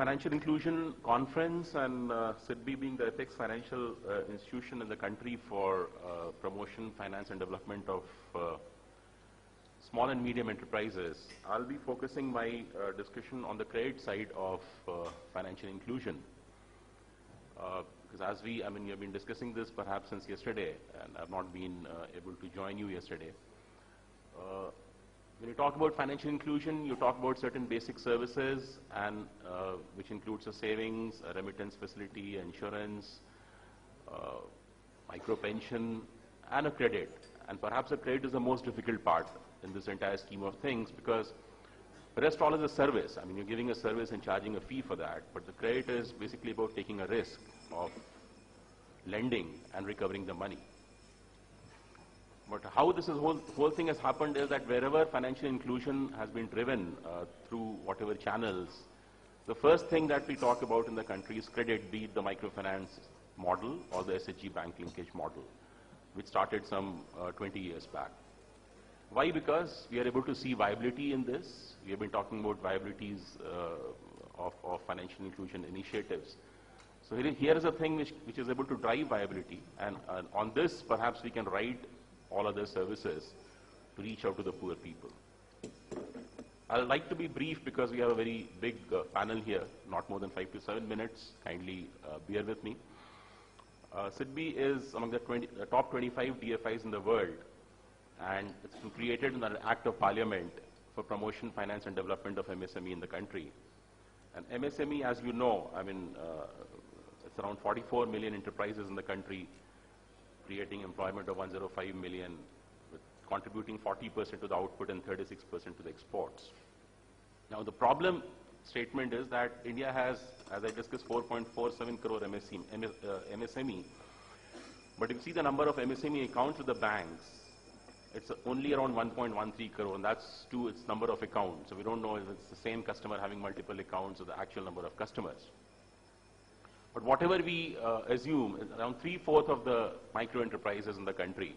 Financial Inclusion Conference and SIDBI being the apex financial institution in the country for promotion, finance and development of small and medium enterprises, I'll be focusing my discussion on the credit side of financial inclusion. Because as we have been discussing this perhaps since yesterday, and I've not been able to join you yesterday. When you talk about financial inclusion, you talk about certain basic services, and which includes a savings, a remittance facility, insurance, micro pension, and a credit. And perhaps a credit is the most difficult part in this entire scheme of things, because the rest all is a service. I mean, you're giving a service and charging a fee for that, but the credit is basically about taking a risk of lending and recovering the money. But how this whole thing has happened is that wherever financial inclusion has been driven through whatever channels, the first thing that we talk about in the country is credit, be it the microfinance model or the SHG bank linkage model, which started some 20 years back. Why? Because we are able to see viability in this. We have been talking about viabilities of financial inclusion initiatives. So here is a thing which is able to drive viability, and on this perhaps we can ride all other services to reach out to the poor people. I'd like to be brief because we have a very big panel here, not more than 5 to 7 minutes. Kindly bear with me. SIDBI is among the top 25 DFIs in the world, and it's been created in an Act of Parliament for promotion, finance and development of MSME in the country. And MSME, as you know, it's around 44 million enterprises in the country, creating employment of 105 million, with contributing 40% to the output and 36% to the exports. Now the problem statement is that India has, as I discussed, 4.47 crore MSME. But if you see the number of MSME accounts with the banks, it's only around 1.13 crore, and that's to its number of accounts. So we don't know if it's the same customer having multiple accounts or the actual number of customers. But whatever we assume, around 3/4 of the micro enterprises in the country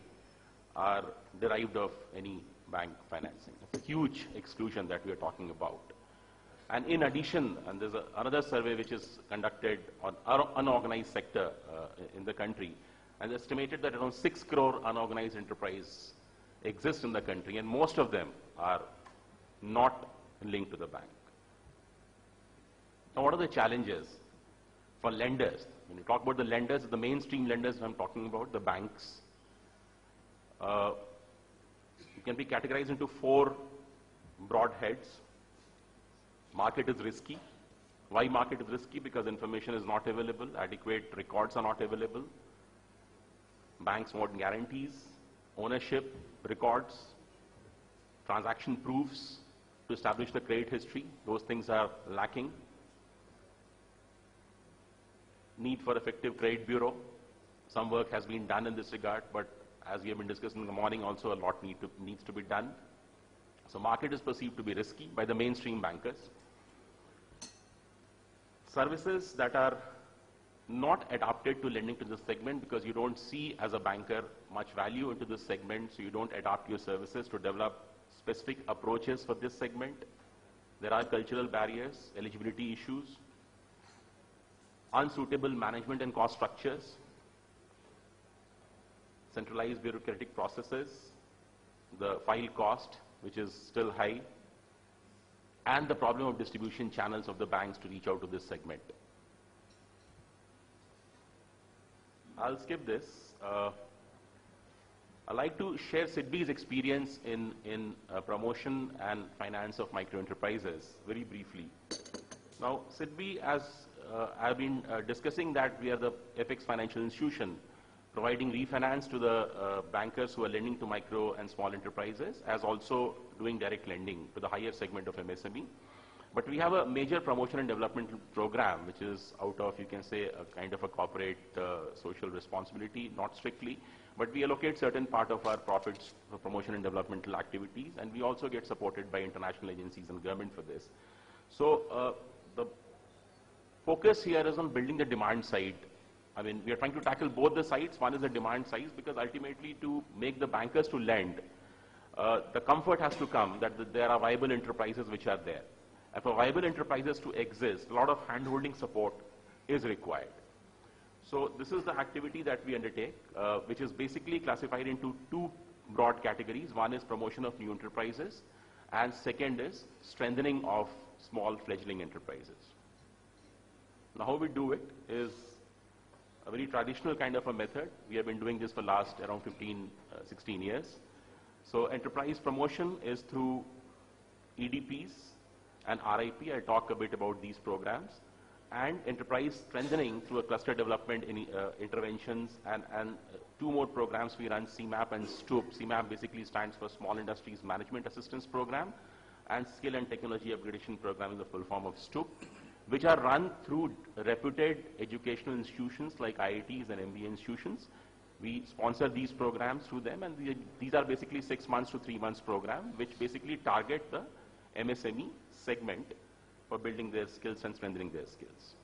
are derived of any bank financing. It's a huge exclusion that we are talking about. And in addition, and there's another survey which is conducted on unorganized sector in the country, and it's estimated that around 6 crore unorganized enterprise exist in the country, and most of them are not linked to the bank. Now, what are the challenges for lenders? When you talk about the lenders, the mainstream lenders I'm talking about, the banks, can be categorized into 4 broad heads. Market is risky. Why market is risky? Because information is not available, adequate records are not available. Banks want guarantees, ownership records, transaction proofs to establish the credit history. Those things are lacking. Need for effective credit bureau. Some work has been done in this regard, but as we have been discussing in the morning, also a lot needs to be done. So market is perceived to be risky by the mainstream bankers. Services that are not adapted to lending to this segment, because you don't see as a banker much value into this segment, so you don't adapt your services to develop specific approaches for this segment. There are cultural barriers, eligibility issues, unsuitable management and cost structures, centralized bureaucratic processes, the file cost, which is still high, and the problem of distribution channels of the banks to reach out to this segment. I'll skip this. I'd like to share SIDBI's experience in promotion and finance of micro enterprises very briefly. Now, SIDBI, as I've been discussing, that we are the apex financial institution providing refinance to the bankers who are lending to micro and small enterprises, as also doing direct lending to the higher segment of MSME. But we have a major promotion and development program, which is out of, you can say, a kind of a corporate social responsibility, not strictly, but we allocate certain part of our profits for promotion and developmental activities, and we also get supported by international agencies and government for this. So the focus here is on building the demand side. I mean, we are trying to tackle both the sides. One is the demand side, because ultimately to make the bankers to lend, the comfort has to come that there are viable enterprises which are there. And for viable enterprises to exist, a lot of hand-holding support is required. So this is the activity that we undertake, which is basically classified into two broad categories. One is promotion of new enterprises, and second is strengthening of small fledgling enterprises. Now how we do it is a very traditional kind of a method. We have been doing this for last around 15, 16 years. So enterprise promotion is through EDPs and RIP. I'll talk a bit about these programs. And enterprise strengthening through a cluster development interventions and two more programs we run, CMAP and STOOP. CMAP basically stands for Small Industries Management Assistance Program, and Skill and Technology Upgradation Program in the full form of STOOP, which are run through reputed educational institutions like IITs and MBA institutions. We sponsor these programs through them, and these are basically 6 months to 3 months program, which basically target the MSME segment for building their skills and strengthening their skills.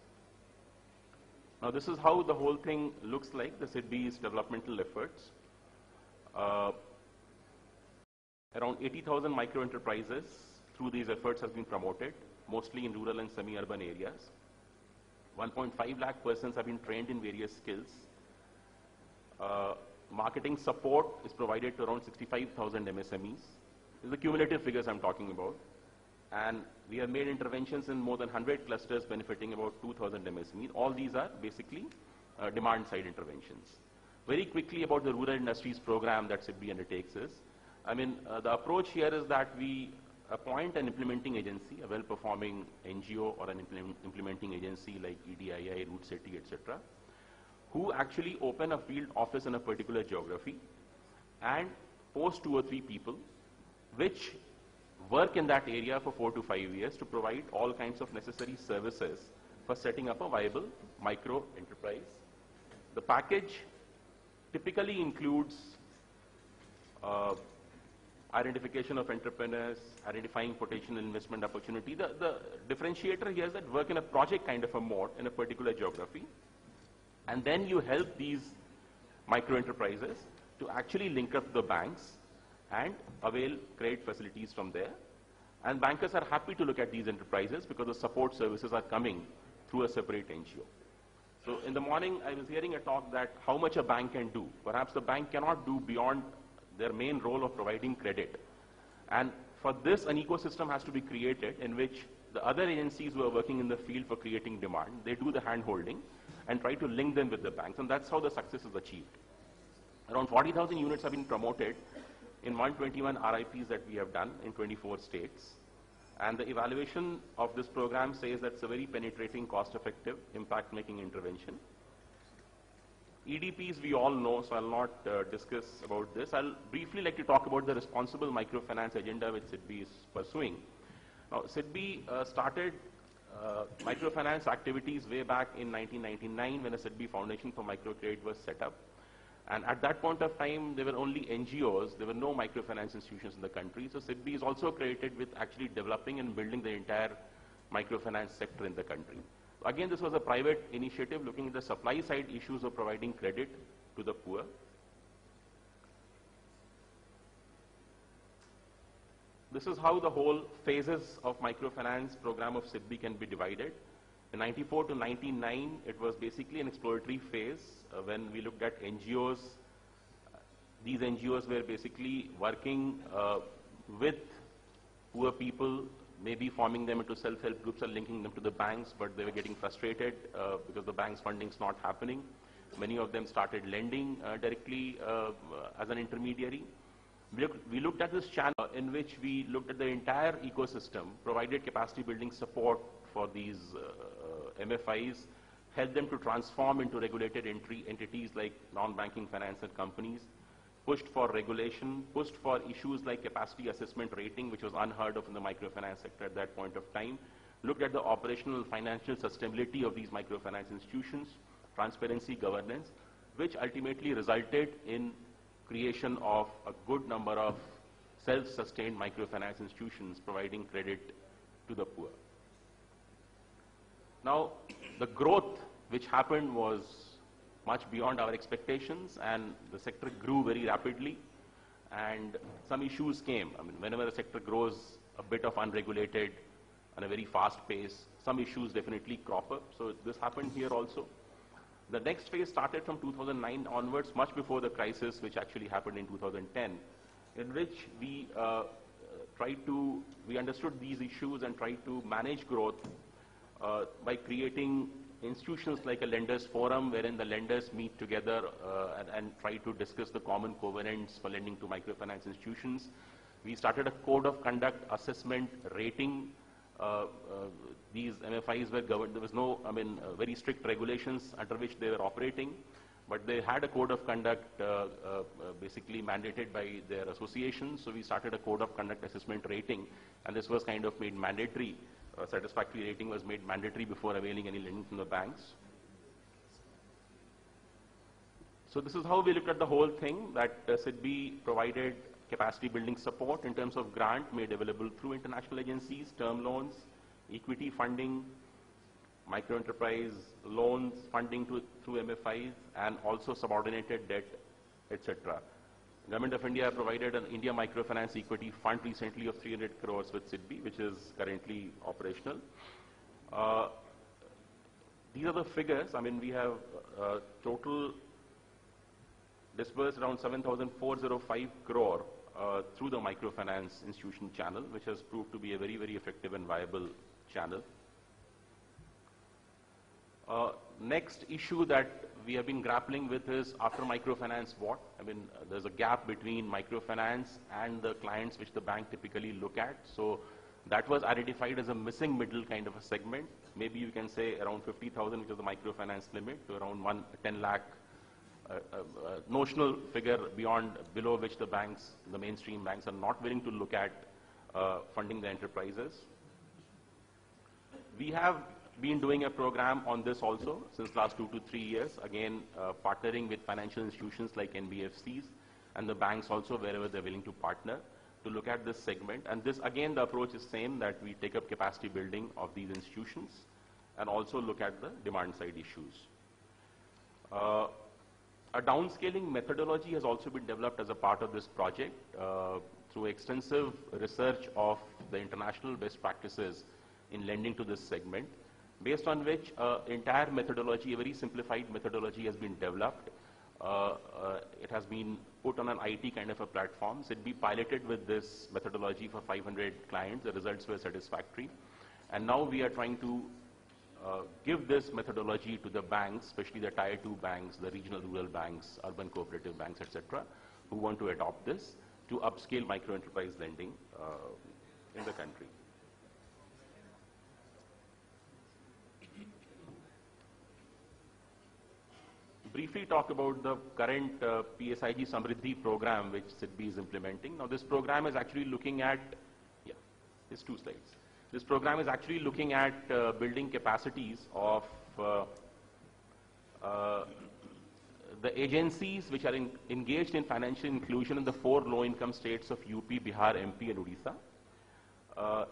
Now this is how the whole thing looks like, the SIDBI's developmental efforts. Around 80,000 micro enterprises through these efforts has been promoted, mostly in rural and semi-urban areas. 1.5 lakh persons have been trained in various skills. Marketing support is provided to around 65,000 MSMEs. These are the cumulative figures I'm talking about. And we have made interventions in more than 100 clusters benefiting about 2,000 MSMEs. All these are basically demand-side interventions. Very quickly about the rural industries program that SIDBI undertakes is, the approach here is that we appoint an implementing agency, a well-performing NGO or an implementing agency like EDII, Root City, etc., who actually open a field office in a particular geography and post 2 or 3 people which work in that area for 4 to 5 years to provide all kinds of necessary services for setting up a viable micro enterprise. The package typically includes identification of entrepreneurs, identifying potential investment opportunity. The differentiator here is that work in a project kind of a mode in a particular geography, and then you help these micro enterprises to actually link up the banks and avail credit facilities from there. And bankers are happy to look at these enterprises because the support services are coming through a separate NGO. So in the morning, I was hearing a talk that how much a bank can do. Perhaps the bank cannot do beyond their main role of providing credit. And for this, an ecosystem has to be created in which the other agencies who are working in the field for creating demand, they do the hand-holding and try to link them with the banks. And that's how the success is achieved. Around 40,000 units have been promoted in 121 RIPs that we have done in 24 states. And the evaluation of this program says that it's a very penetrating, cost-effective, impact-making intervention. EDPs we all know, so I'll not discuss about this. I'll briefly like to talk about the responsible microfinance agenda which SIDBI is pursuing. Now, SIDBI started microfinance activities way back in 1999 when a SIDBI Foundation for Microcredit was set up. And at that point of time, there were only NGOs, there were no microfinance institutions in the country. So SIDBI is also credited with actually developing and building the entire microfinance sector in the country. Again, this was a private initiative looking at the supply side issues of providing credit to the poor. This is how the whole phases of microfinance program of SIDBI can be divided. In 94 to 99, it was basically an exploratory phase when we looked at NGOs. These NGOs were basically working with poor people, maybe forming them into self-help groups or linking them to the banks, but they were getting frustrated because the bank's funding is not happening. Many of them started lending directly as an intermediary. We looked at this channel in which we looked at the entire ecosystem, provided capacity building support for these MFIs, helped them to transform into regulated entities like non-banking finance and companies, pushed for regulation, pushed for issues like capacity assessment rating, which was unheard of in the microfinance sector at that point of time, looked at the operational financial sustainability of these microfinance institutions, transparency, governance, which ultimately resulted in creation of a good number of self-sustained microfinance institutions providing credit to the poor. Now, the growth which happened was much beyond our expectations, and the sector grew very rapidly, and some issues came. Whenever a sector grows, a bit of unregulated on a very fast pace. Some issues definitely crop up. So this happened here also. The next phase started from 2009 onwards, much before the crisis, which actually happened in 2010, in which we we understood these issues and tried to manage growth by creating institutions like a lenders forum, wherein the lenders meet together and try to discuss the common covenants for lending to microfinance institutions. We started a code of conduct, assessment, rating. These MFIs were governed. There was no, very strict regulations under which they were operating, but they had a code of conduct basically mandated by their association. So we started a code of conduct, assessment, rating, and this was kind of made mandatory. Satisfactory rating was made mandatory before availing any lending from the banks. So this is how we looked at the whole thing, that SIDBI provided capacity building support in terms of grant made available through international agencies, term loans, equity funding, micro-enterprise loans, funding through MFIs, and also subordinated debt, etc. Government of India provided an India Microfinance Equity Fund recently of 300 crores with SIDBI, which is currently operational. These are the figures. We have total disbursed around 7,405 crore through the microfinance institution channel, which has proved to be a very, very effective and viable channel. Next issue that we have been grappling with is, after microfinance, what? There's a gap between microfinance and the clients which the bank typically look at. So that was identified as a missing middle kind of a segment. Maybe you can say around 50,000, which is the microfinance limit, to around 10 lakh notional figure below which the banks, the mainstream banks, are not willing to look at funding the enterprises. We have been doing a program on this also since last 2 to 3 years, again partnering with financial institutions like NBFCs and the banks also, wherever they're willing to partner, to look at this segment. And this, again, the approach is same, that we take up capacity building of these institutions and also look at the demand side issues. A downscaling methodology has also been developed as a part of this project through extensive research of the international best practices in lending to this segment, based on which entire methodology, a very simplified methodology, has been developed. It has been put on an IT kind of a platform. SIDBI piloted with this methodology for 500 clients. The results were satisfactory. And now we are trying to give this methodology to the banks, especially the Tier 2 banks, the regional rural banks, urban cooperative banks, etc., who want to adopt this to upscale micro-enterprise lending in the country. Briefly talk about the current PSIG Samriddhi program which SIDBI is implementing. Now this program is actually looking at, these 2 slides. This program is actually looking at building capacities of the agencies which are engaged in financial inclusion in the 4 low-income states of UP, Bihar, MP, and Odisha.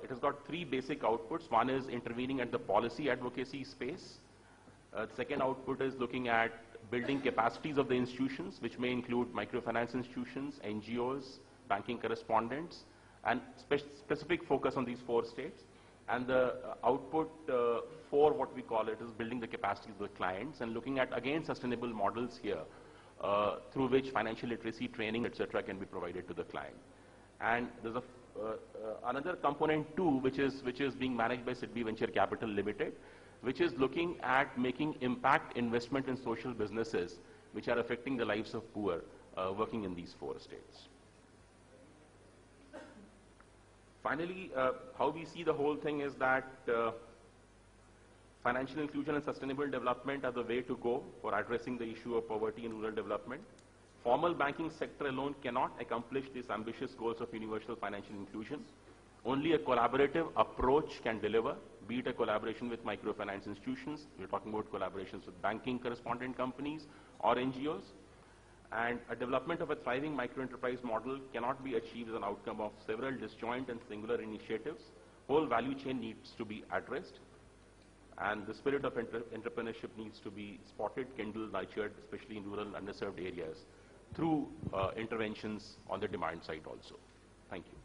It has got 3 basic outputs. One is intervening at the policy advocacy space. The second output is looking at building capacities of the institutions, which may include microfinance institutions, NGOs, banking correspondents, and specific focus on these 4 states. And the output for what we call it is building the capacity of the clients and looking at, again, sustainable models here through which financial literacy training, etc., can be provided to the client. And there's another component too, which is being managed by SIDBI Venture Capital Limited, which is looking at making impact investment in social businesses which are affecting the lives of poor working in these 4 states. Finally, how we see the whole thing is that financial inclusion and sustainable development are the way to go for addressing the issue of poverty and rural development. Formal banking sector alone cannot accomplish these ambitious goals of universal financial inclusion. Only a collaborative approach can deliver, be it a collaboration with microfinance institutions, we're talking about collaborations with banking correspondent companies or NGOs, and a development of a thriving microenterprise model cannot be achieved as an outcome of several disjoint and singular initiatives. Whole value chain needs to be addressed, and the spirit of entrepreneurship needs to be spotted, kindled, nurtured, especially in rural and underserved areas, through interventions on the demand side also. Thank you.